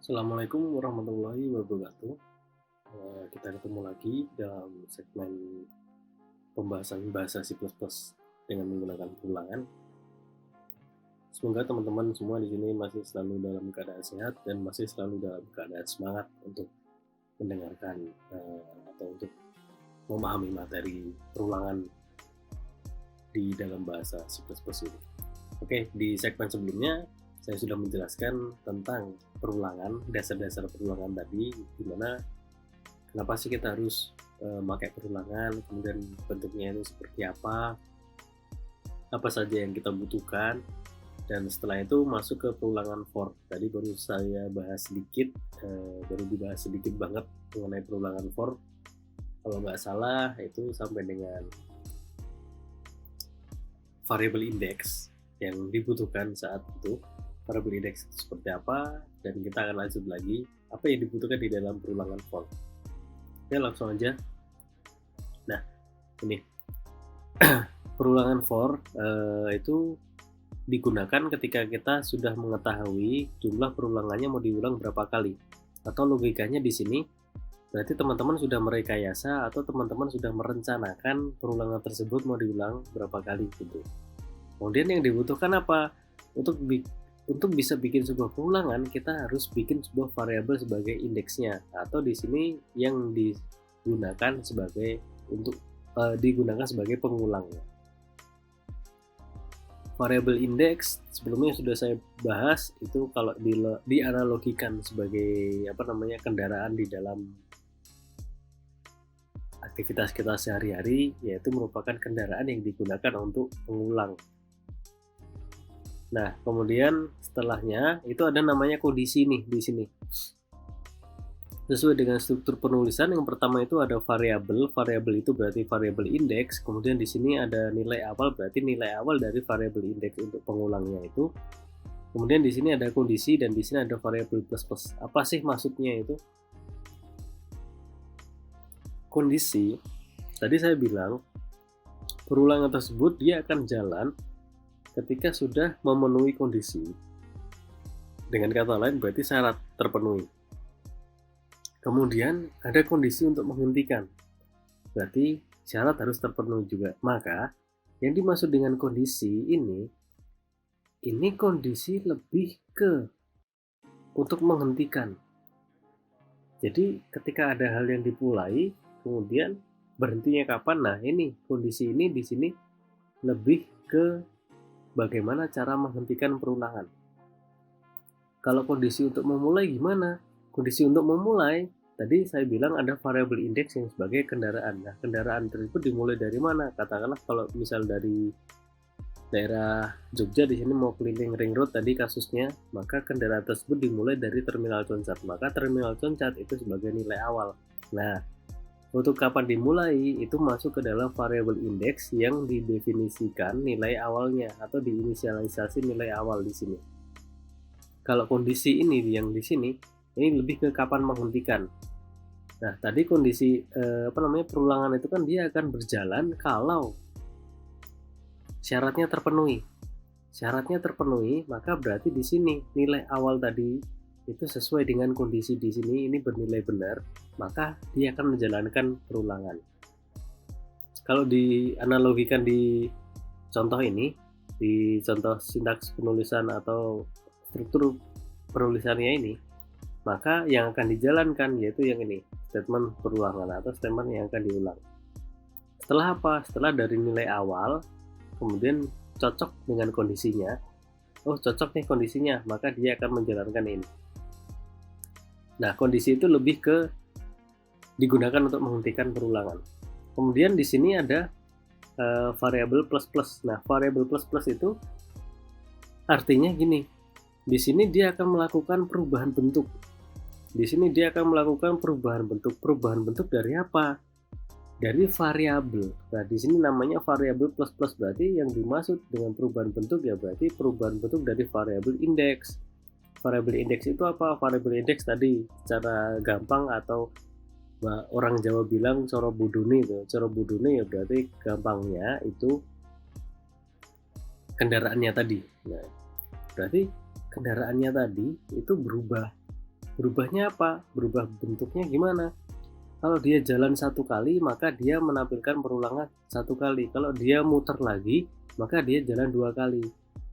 Assalamualaikum warahmatullahi wabarakatuh. Kita ketemu lagi dalam segmen pembahasan bahasa C++ dengan menggunakan perulangan. Semoga teman-teman semua di sini masih selalu dalam keadaan sehat dan masih selalu dalam keadaan semangat untuk mendengarkan atau untuk memahami materi perulangan di dalam bahasa C++ ini. Oke, di segmen sebelumnya saya sudah menjelaskan tentang perulangan, dasar-dasar perulangan tadi, dimana kenapa sih kita harus pakai perulangan, kemudian bentuknya itu seperti apa saja yang kita butuhkan, dan setelah itu masuk ke perulangan for. Tadi baru saya bahas sedikit, baru dibahas sedikit banget mengenai perulangan for. Kalau nggak salah itu sampai dengan variable index yang dibutuhkan saat itu. Variable index itu seperti apa, dan kita akan lanjut lagi apa yang dibutuhkan di dalam perulangan for. Oke, langsung aja. Nah, ini perulangan for itu digunakan ketika kita sudah mengetahui jumlah perulangannya mau diulang berapa kali. Atau logikanya di sini berarti teman-teman sudah merekayasa atau teman-teman sudah merencanakan perulangan tersebut mau diulang berapa kali gitu. Kemudian yang dibutuhkan apa? Untuk bisa bikin sebuah perulangan, kita harus bikin sebuah variabel sebagai indeksnya, atau di sini yang digunakan sebagai digunakan sebagai pengulangnya. Variabel indeks sebelumnya sudah saya bahas, itu kalau dianalogikan sebagai kendaraan di dalam aktivitas kita sehari-hari, yaitu merupakan kendaraan yang digunakan untuk mengulang. Nah, kemudian setelahnya itu ada namanya kondisi nih di sini. Sesuai dengan struktur penulisan, yang pertama itu ada variabel itu berarti variabel indeks, kemudian di sini ada nilai awal, berarti nilai awal dari variabel indeks untuk pengulangnya itu. Kemudian di sini ada kondisi dan di sini ada variabel plus plus. Apa sih maksudnya itu? Kondisi, tadi saya bilang perulangan tersebut dia akan jalan ketika sudah memenuhi kondisi. Dengan kata lain berarti syarat terpenuhi. Kemudian ada kondisi untuk menghentikan. Berarti syarat harus terpenuhi juga. Maka yang dimaksud dengan kondisi ini kondisi lebih ke untuk menghentikan. Jadi ketika ada hal yang dimulai, kemudian berhentinya kapan? Nah, ini kondisi ini di sini lebih ke bagaimana cara menghentikan perulangan. Kalau kondisi untuk memulai gimana? Kondisi untuk memulai, tadi saya bilang ada variabel indeks yang sebagai kendaraan. Nah, kendaraan tersebut dimulai dari mana? Katakanlah kalau misal dari daerah Jogja di sini mau keliling ring road tadi kasusnya, maka kendaraan tersebut dimulai dari terminal Concat. Maka terminal Concat itu sebagai nilai awal. Nah, untuk kapan dimulai itu masuk ke dalam variabel indeks yang didefinisikan nilai awalnya atau diinisialisasi nilai awal di sini. Kalau kondisi ini yang di sini ini lebih ke kapan menghentikan. Nah, tadi kondisi perulangan itu kan dia akan berjalan kalau syaratnya terpenuhi. Syaratnya terpenuhi, maka berarti di sini nilai awal tadi itu sesuai dengan kondisi di sini ini bernilai benar, maka dia akan menjalankan perulangan. Kalau dianalogikan di contoh ini, di contoh sintaks penulisan atau struktur penulisannya ini, maka yang akan dijalankan yaitu yang ini, statement perulangan atau statement yang akan diulang. Setelah apa? Setelah dari nilai awal, kemudian cocok dengan kondisinya. Oh, cocok nih kondisinya, maka dia akan menjalankan ini. Nah, kondisi itu lebih ke digunakan untuk menghentikan perulangan. Kemudian di sini ada variabel plus plus. Nah, variabel plus plus itu artinya gini. Di sini dia akan melakukan perubahan bentuk. Di sini dia akan melakukan perubahan bentuk. Perubahan bentuk dari apa? Dari variabel. Nah, di sini namanya variabel plus plus, berarti yang dimaksud dengan perubahan bentuk ya berarti perubahan bentuk dari variabel indeks. Variabel indeks itu apa? Variabel indeks tadi secara gampang atau orang Jawa bilang coro budune itu. Coro budune ya berarti gampangnya itu kendaraannya tadi. Nah, berarti kendaraannya tadi itu berubah. Berubahnya apa? Berubah bentuknya gimana? Kalau dia jalan satu kali, maka dia menampilkan perulangan satu kali. Kalau dia muter lagi, maka dia jalan dua kali.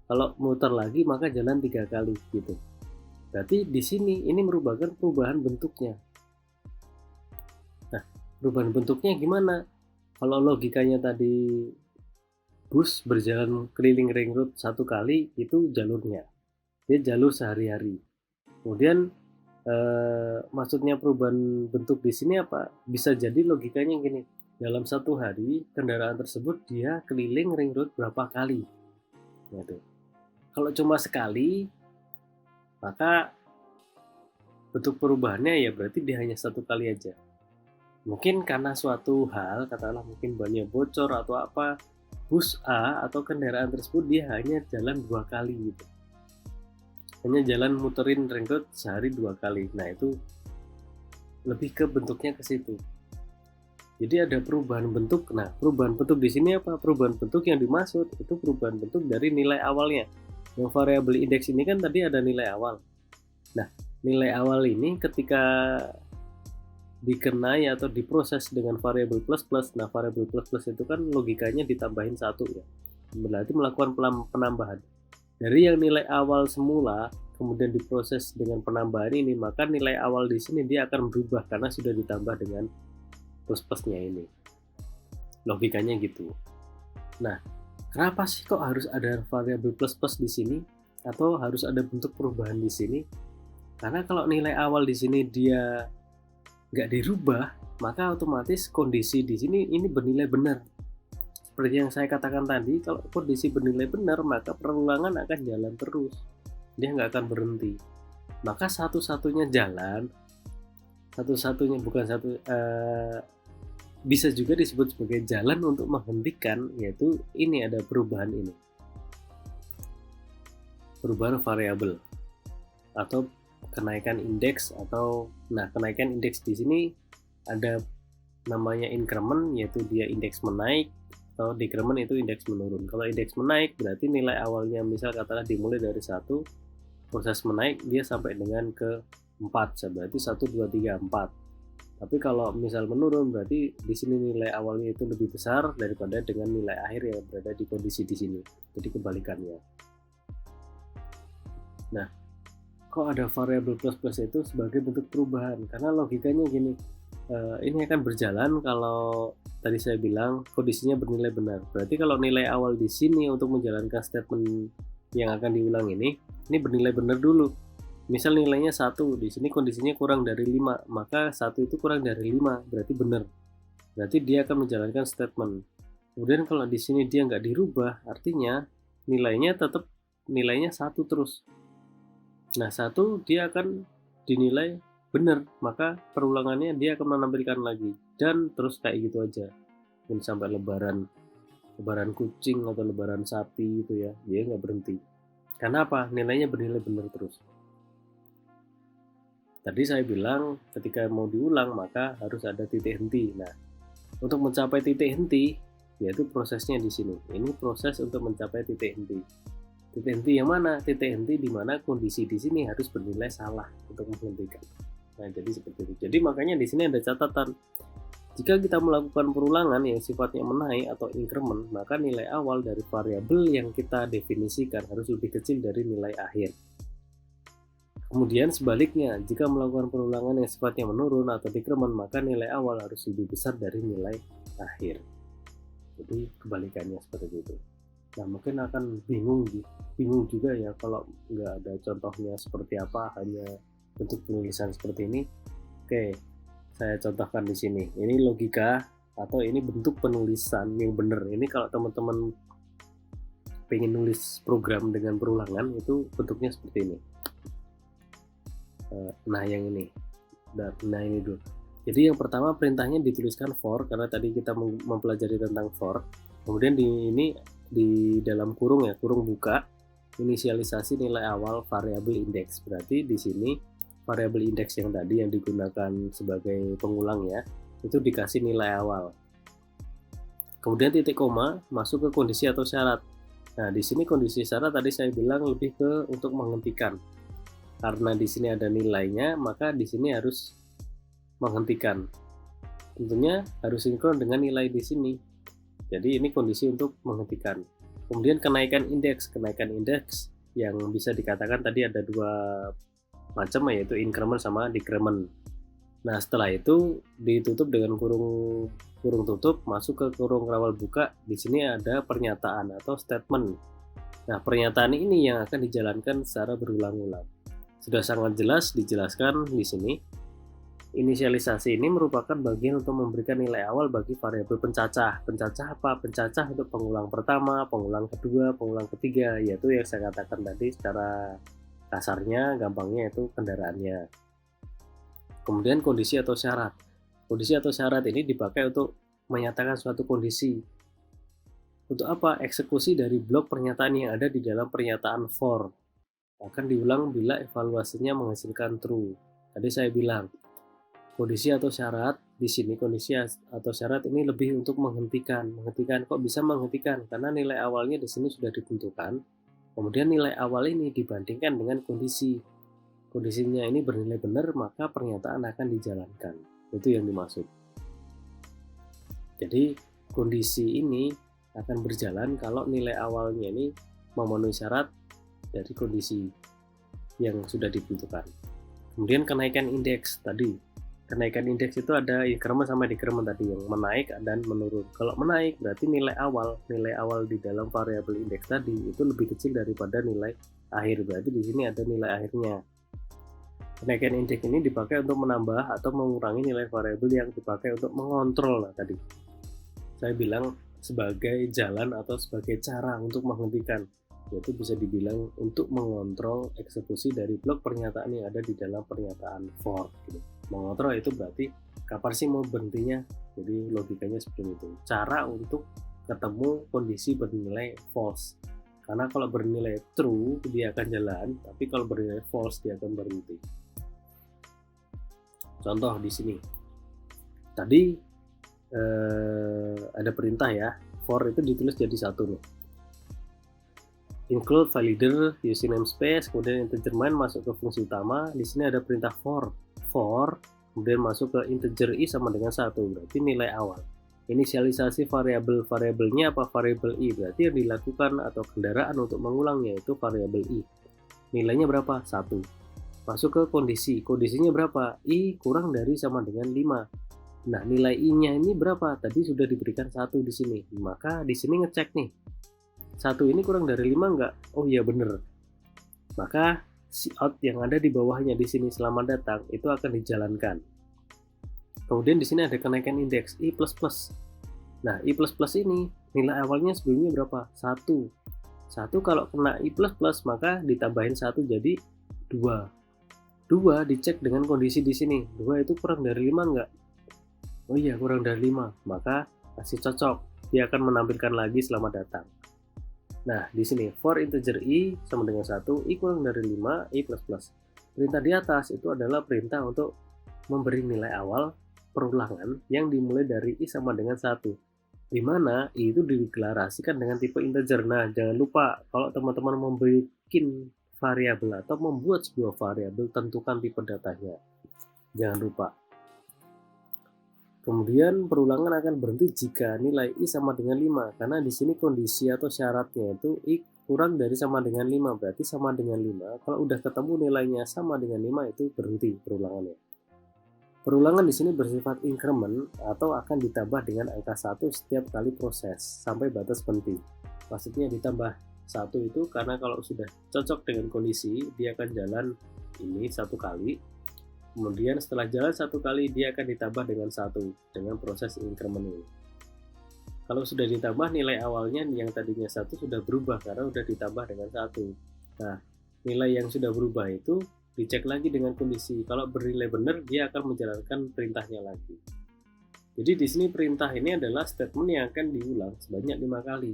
Kalau muter lagi, maka jalan tiga kali, gitu. Berarti di sini ini merupakan perubahan bentuknya. Nah, perubahan bentuknya gimana? Kalau logikanya tadi bus berjalan keliling ring road satu kali, itu jalurnya. Dia jalur sehari-hari. Kemudian maksudnya perubahan bentuk di sini apa? Bisa jadi logikanya gini. Dalam satu hari, kendaraan tersebut dia keliling ring road berapa kali? Gitu. Kalau cuma sekali, maka bentuk perubahannya ya berarti dia hanya satu kali aja. Mungkin karena suatu hal, katakanlah mungkin bannya bocor atau apa, bus A atau kendaraan tersebut dia hanya jalan dua kali gitu. Hanya jalan muterin ring road sehari dua kali. Nah itu lebih ke bentuknya ke situ. Jadi ada perubahan bentuk. Nah, perubahan bentuk di sini apa? Perubahan bentuk yang dimaksud itu perubahan bentuk dari nilai awalnya. Yang variabel indeks ini kan tadi ada nilai awal. Nah, nilai awal ini ketika dikenai atau diproses dengan variabel plus plus. Nah, variabel plus plus itu kan logikanya ditambahin satu ya. Berarti melakukan penambahan. Dari yang nilai awal semula kemudian diproses dengan penambahan ini, maka nilai awal di sini dia akan berubah karena sudah ditambah dengan plus-plusnya ini. Logikanya gitu. Nah, kenapa sih kok harus ada variabel plus-plus di sini atau harus ada bentuk perubahan di sini? Karena kalau nilai awal di sini dia nggak dirubah, maka otomatis kondisi di sini ini bernilai benar. Seperti yang saya katakan tadi, kalau kondisi bernilai benar, maka perulangan akan jalan terus. Dia nggak akan berhenti. Maka satu-satunya jalan, bisa juga disebut sebagai jalan untuk menghentikan, yaitu ini ada perubahan ini. Perubahan variabel atau kenaikan indeks atau kenaikan indeks di sini ada namanya increment, yaitu dia indeks menaik, atau decrement itu indeks menurun. Kalau indeks menaik berarti nilai awalnya misal katakanlah dimulai dari 1, proses menaik dia sampai dengan ke 4, berarti 1 2 3 4. Tapi kalau misal menurun berarti di sini nilai awalnya itu lebih besar daripada dengan nilai akhir yang berada di kondisi di sini. Jadi kebalikannya. Nah, kok ada variabel plus plus itu sebagai bentuk perubahan? Karena logikanya gini, ini akan berjalan kalau tadi saya bilang kondisinya bernilai benar. Berarti kalau nilai awal di sini untuk menjalankan statement yang akan diulang ini bernilai benar dulu. Misal nilainya 1, di sini kondisinya kurang dari 5, maka 1 itu kurang dari 5, berarti benar. Berarti dia akan menjalankan statement. Kemudian kalau di sini dia nggak dirubah, artinya nilainya tetap nilainya 1 terus. Nah, 1 dia akan dinilai benar, maka perulangannya dia akan menampilkan lagi dan terus kayak gitu aja. Dan sampai lebaran kucing atau lebaran sapi itu ya, dia nggak berhenti. Karena apa? Nilainya bernilai benar terus. Tadi saya bilang ketika mau diulang maka harus ada titik henti. Nah, untuk mencapai titik henti yaitu prosesnya di sini. Ini proses untuk mencapai titik henti. Titik henti yang mana? Titik henti di mana kondisi di sini harus bernilai salah untuk menghentikan. Nah, jadi seperti itu. Jadi makanya di sini ada catatan. Jika kita melakukan perulangan yang sifatnya menaik atau increment, maka nilai awal dari variabel yang kita definisikan harus lebih kecil dari nilai akhir. Kemudian sebaliknya, jika melakukan perulangan yang sifatnya menurun atau decrement, maka nilai awal harus lebih besar dari nilai akhir. Jadi kebalikannya seperti itu. Nah, mungkin akan bingung juga ya kalau nggak ada contohnya seperti apa, hanya bentuk penulisan seperti ini. Oke, saya contohkan di sini. Ini logika atau ini bentuk penulisan yang benar. Ini kalau teman-teman pengen nulis program dengan perulangan itu bentuknya seperti ini. Nah, yang ini. Nah, ini dulu. Jadi yang pertama perintahnya dituliskan for karena tadi kita mempelajari tentang for. Kemudian di dalam kurung ya, kurung buka, inisialisasi nilai awal variabel indeks. Berarti di sini variabel indeks yang tadi yang digunakan sebagai pengulang ya, itu dikasih nilai awal. Kemudian titik koma masuk ke kondisi atau syarat. Nah, di sini kondisi syarat tadi saya bilang lebih ke untuk menghentikan. Karena di sini ada nilainya, maka di sini harus menghentikan. Tentunya harus sinkron dengan nilai di sini. Jadi ini kondisi untuk menghentikan. Kemudian kenaikan indeks yang bisa dikatakan tadi ada dua macam, yaitu increment sama decrement. Nah, setelah itu ditutup dengan kurung tutup, masuk ke kurung kawal buka. Di sini ada pernyataan atau statement. Nah, pernyataan ini yang akan dijalankan secara berulang-ulang. Sudah sangat jelas dijelaskan di sini. Inisialisasi ini merupakan bagian untuk memberikan nilai awal bagi variabel pencacah. Pencacah apa? Pencacah untuk pengulang pertama, pengulang kedua, pengulang ketiga, yaitu yang saya katakan tadi secara kasarnya, gampangnya itu kendaraannya. Kemudian kondisi atau syarat. Kondisi atau syarat ini dipakai untuk menyatakan suatu kondisi. Untuk apa? Eksekusi dari blok pernyataan yang ada di dalam pernyataan for akan diulang bila evaluasinya menghasilkan true. Tadi saya bilang, kondisi atau syarat di sini, kondisi atau syarat ini lebih untuk menghentikan. Kok bisa menghentikan? Karena nilai awalnya di sini sudah ditentukan. Kemudian nilai awal ini dibandingkan dengan kondisi. Kondisinya ini bernilai benar, maka pernyataan akan dijalankan. Itu yang dimaksud. Jadi kondisi ini akan berjalan kalau nilai awalnya ini memenuhi syarat dari kondisi yang sudah ditentukan. Kemudian kenaikan indeks tadi. Kenaikan indeks itu ada increment sama decrement tadi, yang menaik dan menurun. Kalau menaik berarti nilai awal di dalam variabel indeks tadi itu lebih kecil daripada nilai akhir. Berarti di sini ada nilai akhirnya. Kenaikan indeks ini dipakai untuk menambah atau mengurangi nilai variabel yang dipakai untuk mengontrol. Nah, tadi saya bilang sebagai jalan atau sebagai cara untuk menghentikan, yaitu bisa dibilang untuk mengontrol eksekusi dari blok pernyataan yang ada di dalam pernyataan for gitu. Mengontrol itu berarti kapan sih mau berhentinya, jadi logikanya seperti itu. Cara untuk ketemu kondisi bernilai false, karena kalau bernilai true dia akan jalan, tapi kalau bernilai false dia akan berhenti. Contoh di sini tadi ada perintah ya, for itu ditulis jadi satu nih, include validator using namespace, kemudian integer main masuk ke fungsi utama. Di sini ada perintah for, kemudian masuk ke integer i sama dengan 1, berarti nilai awal. Inisialisasi variabelnya apa? Variabel i, berarti yang dilakukan atau kendaraan untuk mengulangnya itu variabel i. Nilainya berapa? 1. Masuk ke kondisinya berapa? I kurang dari sama dengan 5. Nah, nilai i-nya ini berapa? Tadi sudah diberikan 1 di sini. Maka di sini ngecek nih, 1 ini kurang dari 5 enggak? Oh iya bener. Maka cout yang ada di bawahnya di sini selamat datang itu akan dijalankan. Kemudian di sini ada kenaikan indeks i++. Nah, i++ ini nilai awalnya sebelumnya berapa? 1. Kalau kena i++ maka ditambahin 1 jadi 2. 2 dicek dengan kondisi di sini. 2 itu kurang dari 5 enggak? Oh iya, kurang dari 5. Maka kasih cocok. Dia akan menampilkan lagi selamat datang. Nah, di sini for integer i sama dengan 1, i kurang dari 5, i++. Perintah di atas itu adalah perintah untuk memberi nilai awal perulangan yang dimulai dari i sama dengan 1. Di mana i itu dideklarasikan dengan tipe integer. Nah, jangan lupa kalau teman-teman membuat variabel atau membuat sebuah variabel, tentukan tipe datanya. Jangan lupa. Kemudian perulangan akan berhenti jika nilai i sama dengan 5, karena di sini kondisi atau syaratnya itu i kurang dari sama dengan 5, berarti sama dengan 5. Kalau udah ketemu nilainya sama dengan 5 itu berhenti perulangannya. Perulangan di sini bersifat increment atau akan ditambah dengan angka 1 setiap kali proses sampai batas berhenti. Maksudnya ditambah 1 itu karena kalau sudah cocok dengan kondisi dia akan jalan ini 1 kali. Kemudian setelah jalan 1 kali dia akan ditambah dengan 1 dengan proses increment ini. Kalau sudah ditambah nilai awalnya yang tadinya 1 sudah berubah karena sudah ditambah dengan 1. Nah, nilai yang sudah berubah itu dicek lagi dengan kondisi. Kalau bernilai benar dia akan menjalankan perintahnya lagi. Jadi di sini perintah ini adalah statement yang akan diulang sebanyak 5 kali.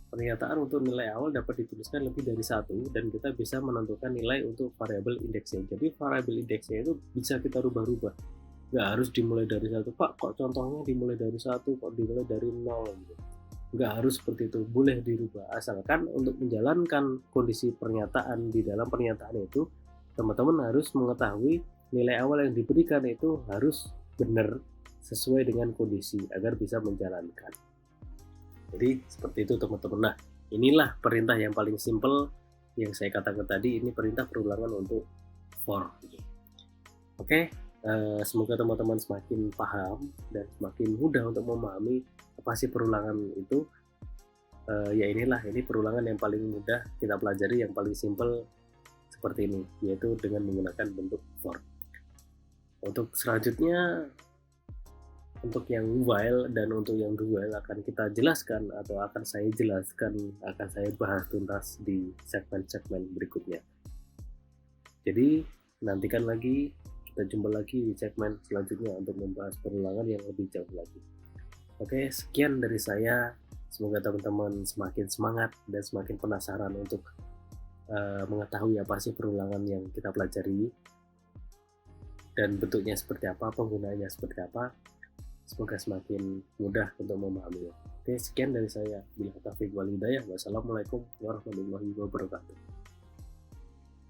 Pernyataan untuk nilai awal dapat dituliskan lebih dari 1 dan kita bisa menentukan nilai untuk variabel indeksnya. Jadi variabel indeksnya itu bisa kita rubah-rubah. Nggak harus dimulai dari 1. Pak, kok contohnya dimulai dari 1, kok dimulai dari 0 gitu. Nggak harus seperti itu, boleh dirubah. Asalkan untuk menjalankan kondisi pernyataan di dalam pernyataan itu teman-teman harus mengetahui nilai awal yang diberikan itu harus benar sesuai dengan kondisi agar bisa menjalankan. Jadi seperti itu teman-teman. Nah, inilah perintah yang paling simple yang saya katakan tadi, ini perintah perulangan untuk for. Oke, semoga teman-teman semakin paham dan semakin mudah untuk memahami apa sih perulangan itu. Ya ini perulangan yang paling mudah kita pelajari, yang paling simple seperti ini, yaitu dengan menggunakan bentuk for. Untuk selanjutnya, untuk yang while dan untuk yang do while akan kita jelaskan atau akan saya jelaskan, akan saya bahas tuntas di segmen-segmen berikutnya. Jadi nantikan lagi, kita jumpa lagi di segmen selanjutnya untuk membahas perulangan yang lebih jauh lagi. Oke, sekian dari saya. Semoga teman-teman semakin semangat dan semakin penasaran untuk mengetahui apa sih perulangan yang kita pelajari dan bentuknya seperti apa, penggunaannya seperti apa. Semoga semakin mudah untuk memahaminya. Oke, sekian dari saya. Bila taufiq wal hidayah. Wassalamualaikum warahmatullahi wabarakatuh.